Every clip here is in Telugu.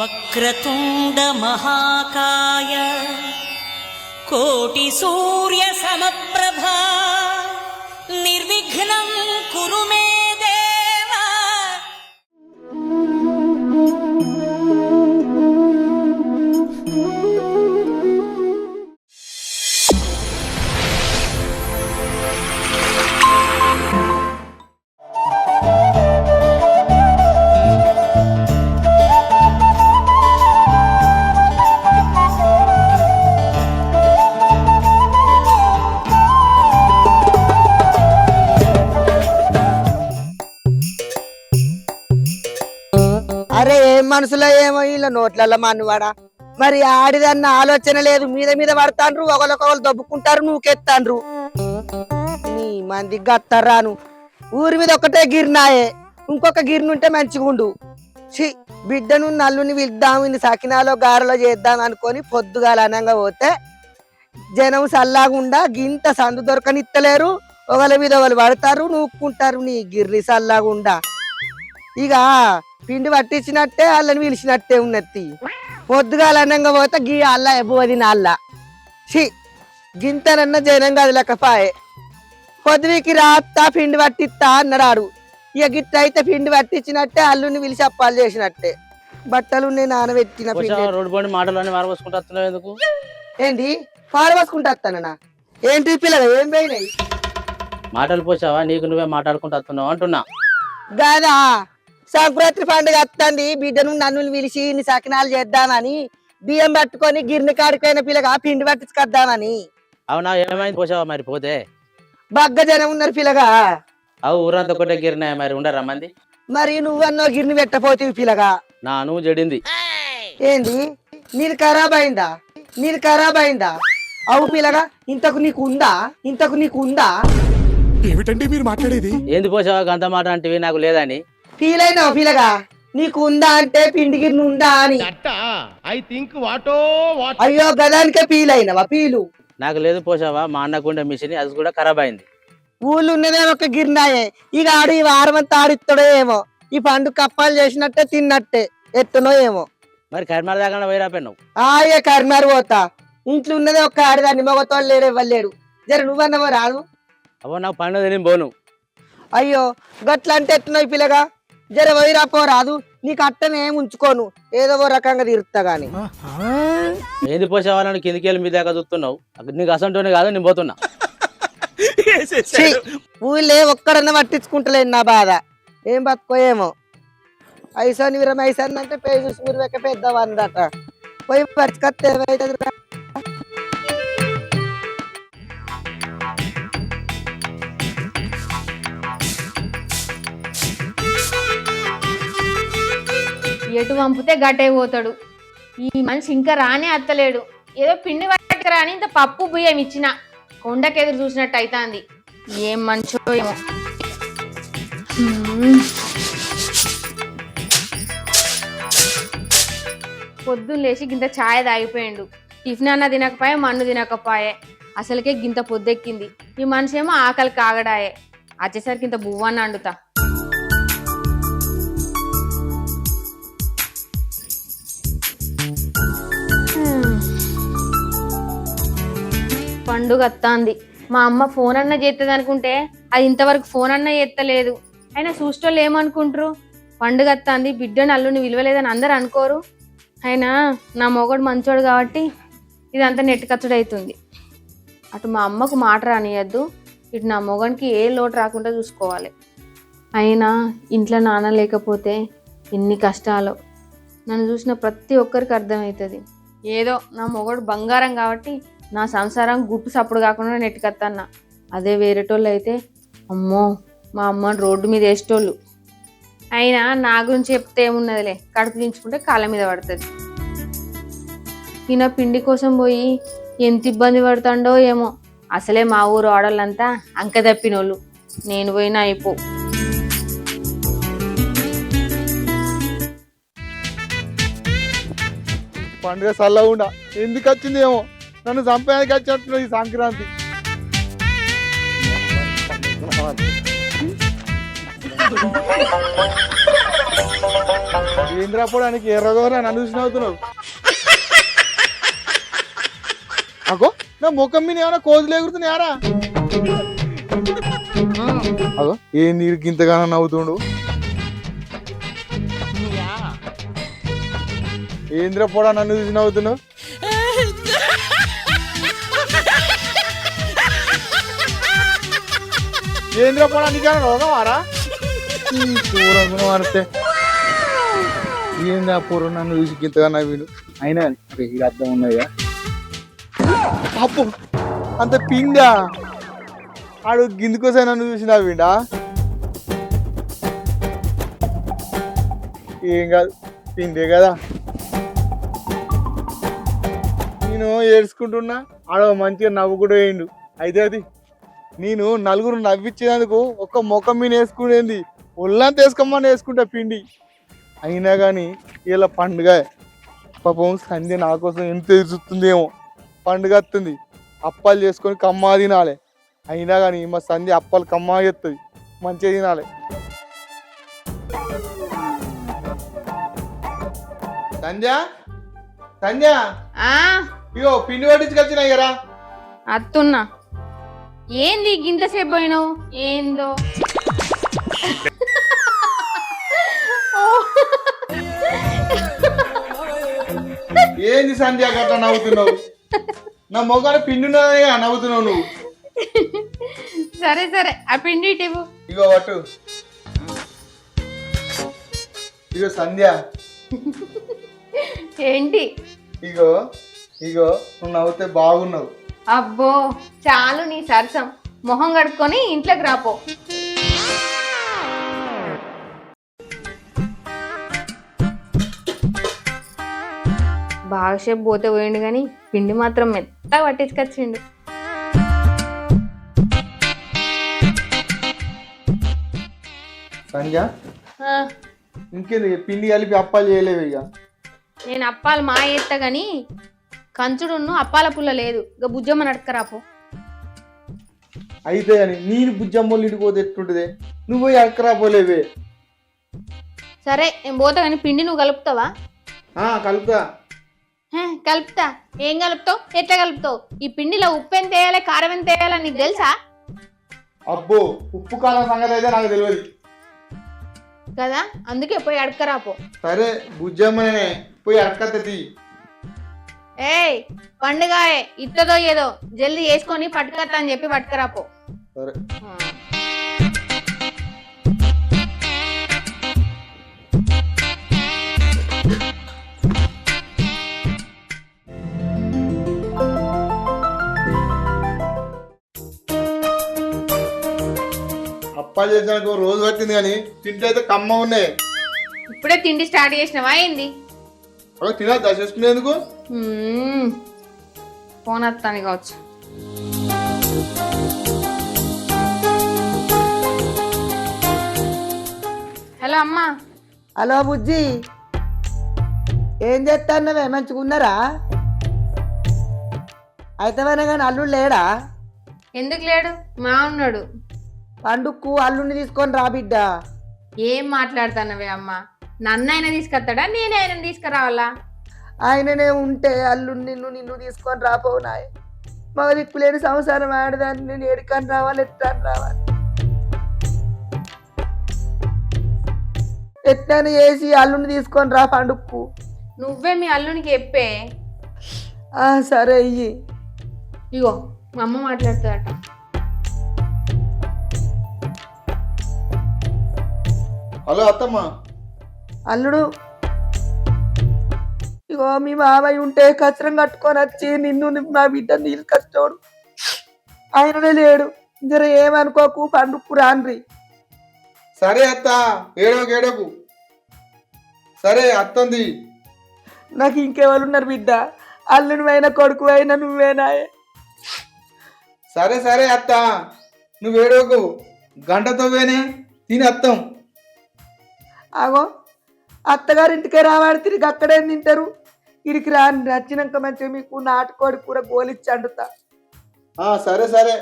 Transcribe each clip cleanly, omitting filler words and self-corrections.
వక్రతుండ మహాకాయ కోటి సూర్య సమప్రభా నిర్విఘ్నం కురు మే దేవ. అరే ఏం మనసులో ఏమో ఇలా నోట్లలో మన్నువాడా. మరి ఆడిదన్న ఆలోచన లేదు, మీద మీద పడతాండ్రు, ఒకరికొకరు దొబ్బుకుంటారు, నువ్వుకెత్తాండ్రు. నీ మంది గత్తర్రాను. ఊరి మీద ఒకటే గిరినాయే, ఇంకొక గిరినుంటే మంచిగుండు. బిడ్డను నల్లుని పిలుద్దాం, ఇన్ని సకినాలో గారెలో చేద్దాం అనుకొని పొద్దుగాల అనంగా పోతే జనం సల్లాగుండా గింత సందు దొరకనిత్తలేరు. ఒకరి మీద ఒకరు పడతారు, నూక్కుంటారు. నీ గిర్రి సల్లాగుండా ఇక పిండి పట్టించినట్టే వాళ్ళని పిలిచినట్టే ఉన్నది. పొద్దుగాల అన్నంగా పోతే గీ అల్ల ఎబ్బోది నాళ్ళ గింతనన్న జనం కదలకపాయే. పొద్దుకి రాత్తా పిండి పట్టిస్తా అన్నాడు. ఇక గిట్ట అయితే పిండి పట్టించినట్టే అల్లుని పిలిచి అప్పాలు చేసినట్టే. బట్టలు నేను నానబెట్టిన ఎందుకు ఏంటి పారబోసుకుంటా వస్తానన్నా? ఏంటి పిల్లలు ఏం పోయినాయి మాటలు పోసావా? నీకు నువ్వే మాట్లాడుకుంటూ వస్తున్నావు అంటున్నా. గాదా సంక్రాంతి పండుగ వస్తుంది, బిడ్డను నన్ను పిలిచి నీ సకినాలు చేద్దామని బియ్యం పట్టుకొని గిర్ని కాడికైన పిల్లగా పిండి పట్టించుకొద్దామని. అవునా? ఏమైంది పోసావా? మరి పోతే బగ్గ జనం ఉన్నారు పిల్లగా. అవు ఊరంతా ఒకటే గిరినాయ, మరి ఉండరా మంది? మరి నువ్వన్నో గిర్ని పెట్టపోతీవి పిల్లగా. నా నువ్వు జడింది ఏంది? నీది ఖరాబ్ అయిందా? నీది ఖరాబ్ అయిందా? అవు పిల్లగా, ఇంతకు నీకు ఉందా? ఏమిటండి మీరు మాట్లాడేది? ఏంది పోసావా గంత మాట అంటే? నాకు లేదని ఫీల్ అయినావు పిల్లగా? నీకు ఉందా అంటే పిండి గిర్ని ఉందా అని. అయ్యో గదానికే ఫీల్ అయినవా? ఫీలు నాకు లేదు పోసావా. మా అన్నకుండే మిషన్ అది కూడా ఖరాబ్ అయింది. ఊళ్ళు ఉన్నదే ఒక గిరినాయే. ఇక ఆడు ఈ వారం అంతా ఆడిస్తాడో ఏమో. ఈ పండు కప్పాలు చేసినట్టే తిన్నట్టే ఎత్తునో ఏమో. మరి కర్మాల దాకా వైరాపోయినావు. ఆయే కర్మారు పోతా. ఇంట్లో ఉన్నదే ఒక ఆడిదాన్ని, మగతోళ్ళు లేడు ఇవ్వలేడు. జర నువ్వన్నవో రాదు. అవో నాకు పండుగ నేను పోను. అయ్యో గట్ల అంటే ఎత్తున్నావు పిల్లగా. జర వైరాపో రాదు. నీకు అట్టనే ఏమి ఉంచుకోను, ఏదో ఓ రకంగా తీరుతా గాని. ఏంది పోసేవాళ్ళని కిందికి వెళ్ళి మీ దాకా చూస్తున్నావు? నీకు అసంటోనే కాదు, నేను పోతున్నా. ఊళ్ళే ఒక్కడన్నా పట్టించుకుంటలేదు నా బాధ. ఏం బతుకో ఏమో. ఐసాని విరం ఐసాన్ అంటే పేరు చూసి మీరు వెక్క పెద్దవాళ్ళట పోయి పరిచుకొస్తే ఏమైతుంది? ఎటు పంపితే గట్టే పోతాడు. ఈ మనిషి ఇంకా రానే అత్తలేడు. ఏదో పిండి పట్టకరా అని ఇంత పప్పు బియ్యం ఇచ్చిన కొండకెదురు చూసినట్టు అవుతుంది. ఏం మనిషో ఏమో. పొద్దున్న లేచి గింత ఛాయ్ తాగిపోయిండు. టిఫిన్ అన్న తినకపోయే, మన్ను తినకపోయే. అసలుకే గింత పొద్దెక్కింది. ఈ మనిషి ఏమో ఆకలి కాగడాయే. వచ్చేసరికి ఇంత బువ్వన్న అండుతా. పండుగ వస్తుంది. మా అమ్మ ఫోన్ అన్న చేస్తుంది అనుకుంటే అది ఇంతవరకు ఫోన్ అన్న చేస్తలేదు. అయినా చూసేటోళ్ళు ఏమనుకుంటారు? పండుగ వస్తుంది, బిడ్డను అల్లుని విలువలేదని అందరు అనుకోరు. అయినా నా మొగడు మంచోడు కాబట్టి ఇదంతా నెట్టుకచ్చడు అవుతుంది. అటు మా అమ్మకు మాట రానియద్దు, ఇటు నా మొగనికి ఏ లోటు రాకుండా చూసుకోవాలి. అయినా ఇంట్లో నాన్న లేకపోతే ఎన్ని కష్టాలు నన్ను చూసిన ప్రతి ఒక్కరికి అర్థమవుతుంది. ఏదో నా మొగడు బంగారం కాబట్టి నా సంసారం గుట్టు సప్పుడు కాకుండా నెట్టుకత్తన్నా. అదే వేరేటోళ్ళు అయితే అమ్మో మా అమ్మని రోడ్డు మీద వేసేటోళ్ళు. అయినా నా గురించి చెప్తే ఏమున్నదిలే, కడుపు దించుకుంటే కాళ్ళ మీద పడుతుంది. ఈయన పిండి కోసం పోయి ఎంత ఇబ్బంది పడుతుండో ఏమో. అసలే మా ఊరు ఆడోళ్ళంతా అంక తప్పినోళ్ళు. నేను పోయినా అయిపో. పండుగ చల్లగుండా ఎందుకు వచ్చింది ఏమో. నన్ను చంపడానికి వచ్చినట్టు ఈ సంక్రాంతి. ఏంద్రా పోవడానికి ఎర్రగోరా నన్ను చూసి నవ్వుతున్నావు అగో నా ముఖం మీద ఏమైనా కోతులు ఎగురుతున్నాయారా అగో ఏ నీరు ఇంతగానో నవ్వుతుండు ఏంద్ర పోడా నన్ను చూసి నవ్వుతున్నావు ఏంద్ర పోడా నీకైనా రోగమారా పూరం మారితే ఏంది ఆ పూర్వం నన్ను చూసి ఇంతగా నవ్విను అయినా ఇది అర్థం ఉన్నాయా అప్పు అంత పిండా ఆడు గిందుకోసం నన్ను చూసి నవ్విండా ఏం కాదు పిండే కదా నేను ఏడ్చుకుంటున్నా ఆడ మంచిగా నవ్వుకుంటూ వేయండు అయితే అది నేను నలుగురు నవ్వించేందుకు ఒక్క ముఖం మీద వేసుకునేది ఒళ్ళంతా వేసుకోమని వేసుకుంటా పిండి అయినా కానీ ఇలా పండుగ పాపం సంధ్య నా కోసం ఎంత ఎదురుతుందేమో పండుగ వస్తుంది అప్పాలు చేసుకొని కమ్మా తినాలి అయినా కానీ మా సంధ్య అప్పాలు కమ్మా చేస్తుంది మంచిగా తినాలి సంధ్య సంధ్య ఆ ఇగో పిండి పట్టించుకొచ్చినాయి కదా అత్తున్నా ఏంది గింతసేపు పోయినావు ఏందో ఏంది సంధ్య గట్లా నవ్వుతున్నావు నా మొగాన పిండి ఉన్నదే నవ్వుతున్నావు నువ్వు సరే సరే ఆ పిండి ఇటు ఇగో పట్టు ఇగో సంధ్య ఏంటి ఇగో ఇగో నువ్వు నవ్వుతే బాగున్నావు అబ్బో చాలు నీ సరసం మొహం కడుక్కొని ఇంట్లోకి రాపో బాగా సేపు పోతే పోయిండు కానీ పిండి మాత్రం మెత్తగా పట్టించుకొచ్చిండు సంధ్య ఇంకేంది పిండి కలిపి అప్పాలు చేయలేవు ఇక నేను అప్పాలు మా ఎత్తా గాని కంచుడును అప్పాల పుల్ల లేదు ఇక బుజ్జమ్మ నడకరాపో అయితే అని నేను బుజ్జమ్మోళ్ళు ఇంటికి పోతే ఎట్టుంటదే నువ్వు పోయి అక్కరా పోలేవే సరే నేను పోతా కానీ పిండి నువ్వు కలుపుతావా కలుపుతా కలుపుతా ఏం కలుపుతావు ఎట్లా కలుపుతావు ఈ పిండిలో ఉప్పు ఎంత వేయాలి కారం ఎంత వేయాలి నీకు తెలుసా అబ్బో ఉప్పు కాలం సంగతి అయితే నాకు తెలియదు కదా అందుకే పోయి అడకరాపో సరే బుజ్జమ్మనే పోయి అడకత్తది ఏయ్ పండుగాయే ఇత్తదో ఏదో జల్దీ వేసుకొని పట్టుకత్తా అని చెప్పి పట్టుకరాపో సరే అప్పాలు చేసానికి రోజు పట్టింది కానీ తింటే అయితే కమ్మ ఉన్నాయి ఇప్పుడే తిండి స్టార్ట్ చేసినవా ఏంది అలా తినద్దా చేసుకునేందుకు ఫోన్ వస్తాను కావచ్చు హలో అమ్మా హలో బుజ్జి ఏం చేస్తాన్నవే మంచిగా ఉన్నారా అయితే కానీ అల్లుడు లేడా ఎందుకు లేడు మా ఉన్నాడు పండుగకు అల్లుడిని తీసుకొని రా బిడ్డ ఏం మాట్లాడుతానవే అమ్మా నన్నైనా తీసుకొస్తాడా నేనే ఆయన తీసుకురావాలా ఆయననే ఉంటే అల్లుడిని నిన్ను తీసుకొని రాపోనాయి మగ దిక్కులేని సంసారం ఆడదాన్ని నేను ఎడికని రావాలి ఎట్లని రావాలి ఎట్లని వేసి అల్లుడిని తీసుకొని రా పండుగకు నువ్వే మీ అల్లునికి చెప్పే సరే అయ్యి ఇగో మా అమ్మ మాట్లాడుతుందట హలో అత్తమ్మ అల్లుడు ఇగో మీ మామయ్య ఉంటే కచ్చరం కట్టుకొని వచ్చి నిన్ను నా బిడ్డ నీళ్ళు కష్టోడు ఆయననే లేడు జర ఏమనుకోకు పండుగకు రాన్రి సరే అత్త ఏడోకు సరే అత్తంది నాకు ఇంకెవరు ఉన్నారు బిడ్డ అల్లుని అయినా కొడుకు అయినా నువ్వేనాయే సరే సరే అత్త నువ్వు ఏడోకు గంటతో వేనే తిని అత్తం ఆగో అత్తగారింటికే రావాడి తిరిగి అక్కడే తింటారు ఇడికి రాని నచ్చినాక మంచిగా మీకు నాటుకోడి కూర గోలిచ్చి అండుతా సరే సరే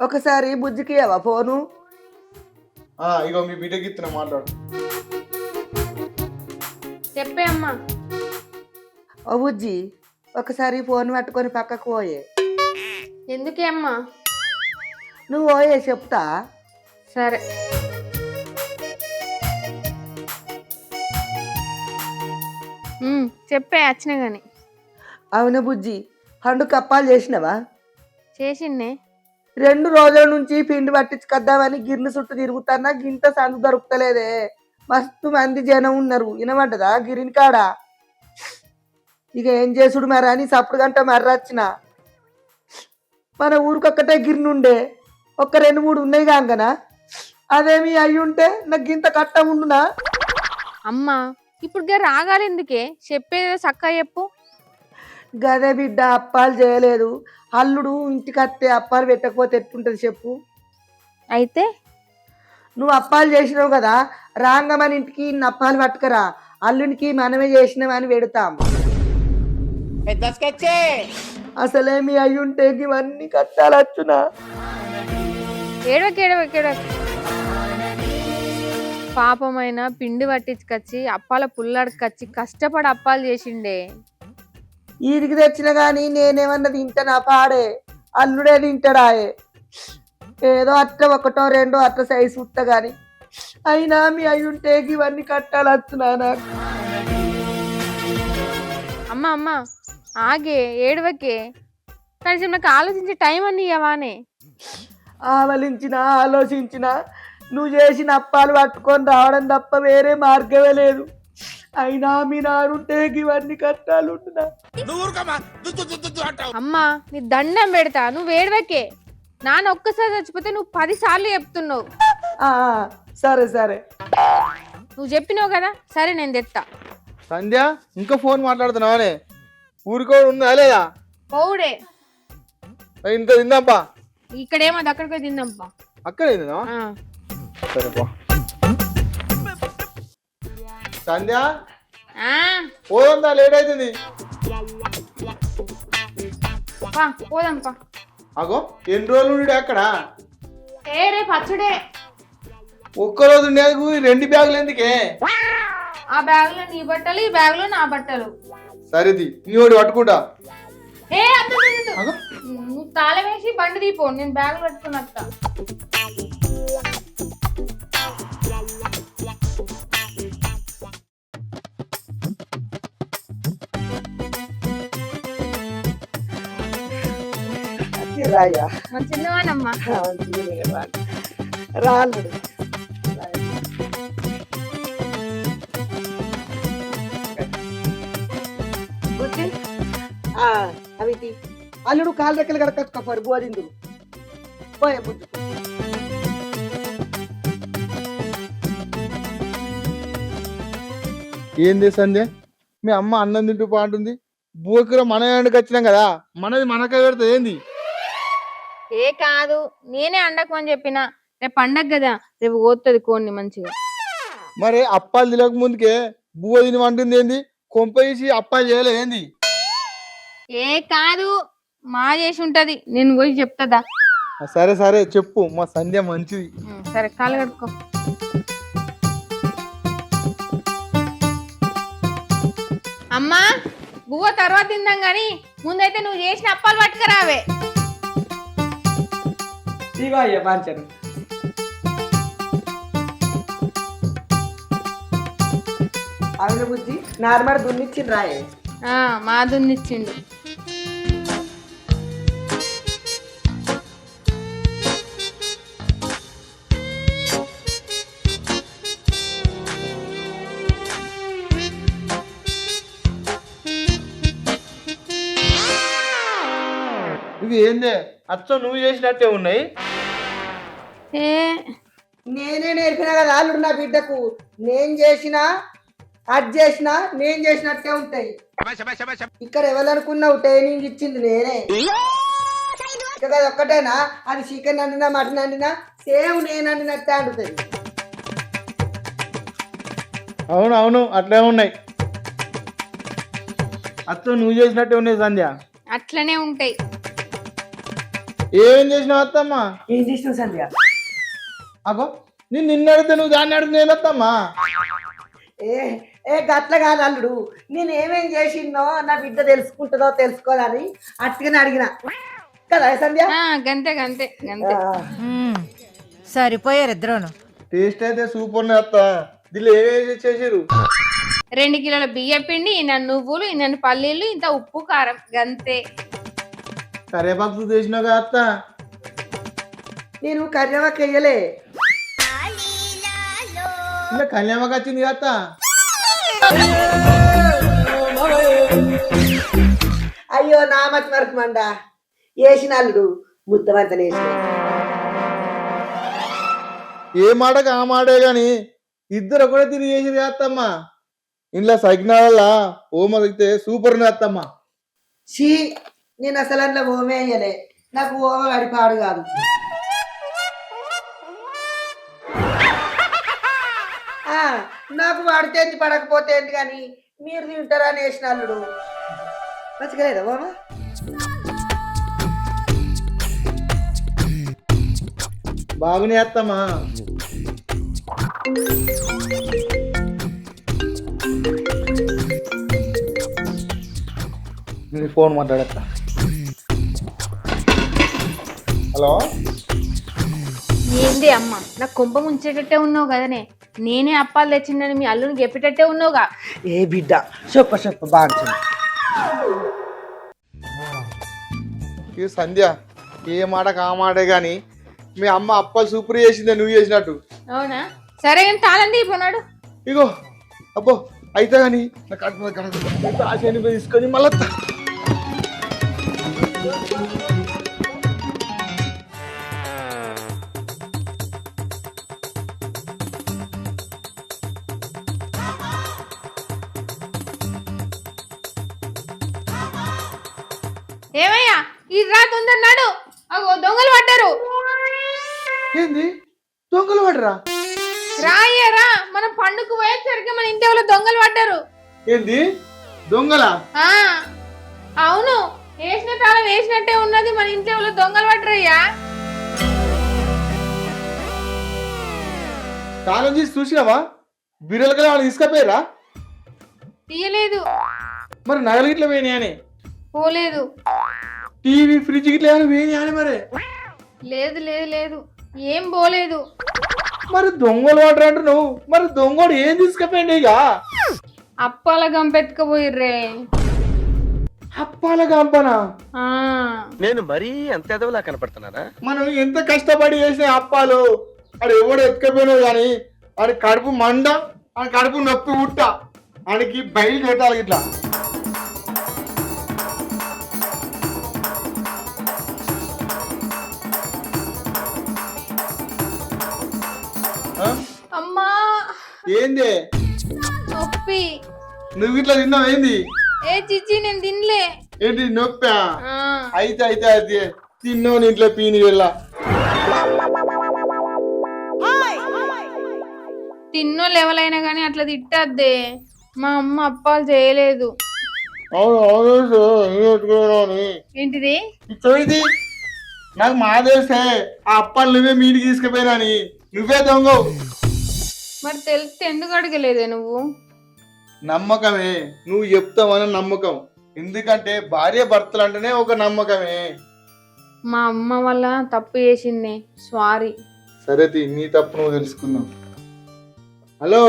ఒకసారి బుజ్జికి ఇవ్వవా ఫోను ఇగో మీ బిడ్డకి ఇస్తున్నా, మాట్లాడు. చెప్పే అమ్మా. ఓ బుజ్జి, ఒకసారి ఫోన్ పట్టుకొని పక్కకు పోయే. ఎందుకే అమ్మా? నువ్వు పోయే చెప్తా. సరే. చెప్పే వచ్చిన గాని. అవును బుజ్జి, పండుగ అప్పాలు చేసినవా? చేసిండే. 2 రోజుల నుంచి పిండి పట్టించుకొద్దామని గిర్ని చుట్టూ తిరుగుతున్నా, గింత సందు దొరుకుతలేదే. మస్తు మంది జనం ఉన్నారు, వినమంటదా గిరిని కాడ. ఇక ఏం చేసుడు మరి అని సప్పుడు గంట మర్రచ్చిన. మన ఊరికొక్కటే గిర్ని ఉండే, ఒక 2-3 ఉన్నాయి కాంగనా. అదేమి అయ్యి ఉంటే నాకు గింత కట్ట ఉండునా? అమ్మా ఇప్పుడు రాగాలి ఎందుకే? చెప్పేదో చక్కగా చెప్పు. గదే బిడ్డ, అప్పాలు చేయలేదు. అల్లుడు ఇంటికి వస్తే అప్పాలు పెట్టకపోతే ఎట్టుంటది చెప్పు. అయితే నువ్వు అప్పాలు చేసినావు కదా, రాంగ మన ఇంటికి ఇన్ని అప్పాలు పట్టుకరా, అల్లునికి మనమే చేసినామని పెడతాం. అసలే మీ అయ్యుంటే ఇవన్నీ కట్టాలచ్చునా? ఏడవకేడవకేడవ. పాపమైన పిండి పట్టించుకొచ్చి అప్పాల పుల్లడకొచ్చి కష్టపడి అప్పాలు చేసిండే. ఈడికి తెచ్చిన గాని నేనేమన్నా తింటానా పాడే, అల్లుడే తింటాడాయే. ఏదో అట్ట 1-2 అట్ట సైజు ఉత్త గాని, అయినా మీ అయ్యుంటే ఇవన్నీ కట్టాలచ్చునా నాకు? అమ్మ ఆగే, ఏడవకే. కనీసం నాకు ఆలోచించే టైం అని ఇవ్వవానే. ఆలోచించినా నువ్వు చేసిన అప్పాలు పట్టుకొని రావడం తప్ప వేరే మార్గమే లేదు. అయినా మీ నాడుంటే ఇవన్నీ కట్టాలుంటున్నా. అమ్మా నీ దండం పెడతా, నువ్వు ఏడవకే. నాన్న ఒక్కసారి చచ్చిపోతే నువ్వు 10 సార్లు చెప్తున్నావు. సరే సరే, నువ్వు చెప్పినావు కదా, సరే నేను తెస్తా. సంధ్య, ఇంకా ఫోన్ మాట్లాడుతున్నావానే? ఊరికో ఉందా లేదా? పౌడే ఇంత తిందాంపా. ఇక్కడేమో అక్కడికి తిందాంపా. అక్కడే తిందామా? సరేపా. సంధ్య పోదా, లేట్ అవుతుంది. పోదాంపా. అగో ఎన్ని రోజులు ఉండే అక్కడ? రేపు అచ్చుడే. ఒక్కరోజు ఉండేందుకు 2 బ్యాగులు ఎందుకే? ఆ బ్యాగ్ లో నీ బట్టలు, ఈ బ్యాగ్ లో నా బట్టలు. సరేది, నీ ఒకటి పట్టుకుంటా. నువ్వు తాళం వేసి బండి తీపో, నేను బ్యాగ్ పట్టుకున్నట్ట. రాయా చిన్నవానమ్మా రాళ్ళు. అవి అల్లుడు కాలు రెక్కలు కడకచ్చుకోపారు బోధిందు పోయే బుద్ధి. ఏంది సంధ్య, మీ అమ్మ అన్నం తింటూ పాంటుంది. బూకర మన ఎండకి వచ్చినాం కదా, మనది మనకే పెడుతుంది ఏంది? ఏ కాదు, నేనే అండకమని చెప్పిన. రేపు పండగ కదా, రేపు పోతుంది కోన్ని మంచిగా. మరి అప్పాలు తినక ముందుకే బువ్వ తిని వంటుంది ఏంది? కొంపేసి అప్పాలు చేయలేదు ఏంది? ఏ కాదు, మా చేసి ఉంటది, నేను పోయి చెప్తాదా. సరే సరే చెప్పు, మా సంధ్య మంచిది. సరే కాలు కడుక్కో. అమ్మా బువ్వ తర్వాత తిందాం గాని ముందైతే నువ్వు చేసిన అప్పాలు పట్టుకురావే. పంచరు అవును బుజ్జి, నార్మల్ దున్నిచ్చింది రాయే. మా దున్నిచ్చిండు. ఇది ఏందే అచ్చం నువ్వు చేసినట్టే ఉన్నాయి. నేనే నేర్పినా కదా అల్లుడు నా బిడ్డకు. నేను చేసినా అది చేసినా నేను చేసినట్టే ఉంటాయి. ఇక్కడ ఎవరనుకున్నావు ట్రైనింగ్ ఇచ్చింది నేనే. ఇక్కడ ఒక్కటేనా, అది చికెన్ వండినా మటన్ వండినా సేమ్ నేను వండినట్టే వండుతుంది. అవును అవును అట్లే ఉన్నాయి, అచ్చం నువ్వు చేసినట్టే ఉన్నాయి సంధ్య. అట్లనే ఉంటాయి. ఏం చేసినావు అత్తమ్మా? ఏం చేసినావు సంధ్య? అగో నేను నిన్ను అడిగితే నువ్వు దాన్ని అడిగితే నేనత్తమ్మా. ఏ ఏ గట్ల కాదు అల్లుడు, నేను ఏమేం చేసిందో నా బిడ్డ తెలుసుకుంటుందో తెలుసుకోదని అట్టుగానే అడిగిన కదా సంధ్య. గంతే గంతే గంతే. సరిపోయారు ఇద్దరును. టేస్ట్ అయితే సూపర్ ఉన్నాయి అత్త. దీనిలో ఏమేమి చేసారు? 2 కిలోల బియ్య పిండి, ఇన్న నువ్వులు, ఇన్న పల్లీలు, ఇంత ఉప్పు కారం గంతే. కరేపాకు చేసినావు కదా అత్త. నేను కర్యవాకు వెయ్యలే, ఇలా కళ్యాణకు వచ్చింది కదా అత్త. అయ్యో నా మతి వరకు మండ వేసిన అల్లుడు ముద్దవంతలు వేసిన. ఏ మాటకు ఆ మాటే గాని ఇద్దరు ఒకటే తిరిగి చేసింది కదా అత్తమ్మ. ఇంట్లో సైకిల్ వల్ల ఓమ తగ్గితే సూపర్ ఉంది అత్తమ్మ. షీ, నేను అసలు అందులో ఓమే వేయలే, నాకు ఓమ గడిపాడు కాదు. నాకు వాడితే ఏంది పడకపోతే ఏంది కానీ మీరు తింటారని వేసిన అల్లుడు. మంచిగా లేదా ఓమ? బాగునే అత్తమ్మ. ఫోన్ మాట్లాడతా. హలో, ఏంది అమ్మ, నాకు కొంప ముంచేటట్టే ఉన్నావు కదనే. నేనే అప్పాలు తెచ్చిందని మీ అల్లుని చెప్పేటట్టే ఉన్నావుగా. ఏ బిడ్డ చెప్ప బాగా. ఈ సంధ్య ఏ మాటకు ఆ మాటే గాని మీ అమ్మ అప్పలు సూపర్ చేసిందే నువ్వు చేసినట్టు. అవునా? సరే కానీ తాళండి పోనాడు. ఇగో అబ్బో అయితే గాని నాకు కడుపు ఆశ తీసుకొని మళ్ళా ఏమయ్యా ఈ రాత్రి ఉందన్నాడు. అగో దొంగలు పడ్డారు. ఏంది దొంగలు పడరా? రాయ్యారా, మనం పండుగ పోయేసరికి మన ఇంటి వాళ్ళు దొంగలు పడ్డారు. ఏంది దొంగలా? అవును, వేసిన తాళం వేసినట్టే ఉన్నది, మన ఇంటి వాళ్ళు దొంగలు పడ్డరయ్యా. తాళం చేసి చూసినావా? బిర్రలకి వాళ్ళు తీసుకపోయారా? తీయలేదు. మరి నగలు గిట్ల పోయినాయని? పోలేదు. టీవీ ఫ్రిడ్జ్ గిట్ల ఏమైనా పోయినాయని? మరి లేదు లేదు లేదు, ఏం పోలేదు. మరి దొంగలు వాటర్ అంటున్నావు, మరి దొంగడు ఏం తీసుకపోయింది? ఇక అప్పాల గంపెత్తుకపోయిర్రే. అప్పాల గంపనా? నేను మరీ అంత ఎదవలా కనపడుతున్నారా? మనం ఎంత కష్టపడి చేసిన అప్పాలు ఆడు ఎవడు ఎత్తుకపోయినావు కానీ ఆడి కడుపు మండ, ఆడి కడుపు నొప్పి పుట్ట, ఆడికి బయలు పెట్టాలి ఇట్లా. అమ్మా ఏంది నొప్పి. నువ్వు ఇట్లా తిన్నావు? ఏంది? ఏ చిచ్చి, నేను తినలే. ఏంటి నొప్పా? అయితే అయితే అయితే తిన్నావు ఇంట్లో పీని వెళ్ళ. తిన్నోళ్ళు ఎవరైనా కానీ అట్లా తిట్టద్దే. మా అమ్మ అప్పాలు చేయలేదు. ఏంటిది? చూది నాకు మా తెలిసే ఆ అప్పాలు నువ్వే మీడికి తీసుకుపోయినాని, నువ్వే దొంగవు. మరి తెలిస్తే ఎందుకు అడగలేదే నువ్వు? నమ్మకమే, నువ్వు చెప్తావని నమ్మకం. ఎందుకంటే భార్య భర్తలు అంటేనే ఒక నమ్మకమే. మా అమ్మ వల్ల తప్పు చేసింది, సారీ. సరే నీ తప్పు నువ్వు తెలుసుకుందాం. హలో,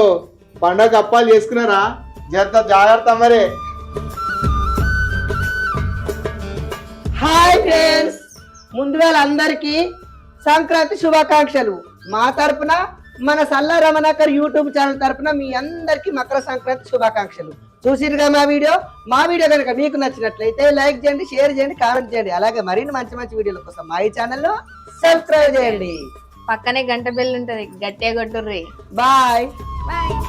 పండగ అప్పాలు చేసుకున్నారా? జాగ్రత్త మరే. హాయ్ ఫ్రెండ్స్, ముందుగా అందరికీ సంక్రాంతి శుభాకాంక్షలు. మా తరపున, మన సల్లా రమణాకర్ యూట్యూబ్ ఛానల్ తరపున మీ అందరికీ మకర సంక్రాంతి శుభాకాంక్షలు. చూసిరుగా మా వీడియో కనుక మీకు నచ్చినట్లయితే లైక్ చేయండి, షేర్ చేయండి, కామెంట్ చేయండి. అలాగే మరిన్ని మంచి మంచి వీడియోల కోసం మా ఈ ఛానల్లో సబ్స్క్రైబ్ చేయండి. పక్కనే గంట బెల్ ఉంటది, గట్టిగా కొట్టుర్రి. బాయ్. బాయ్.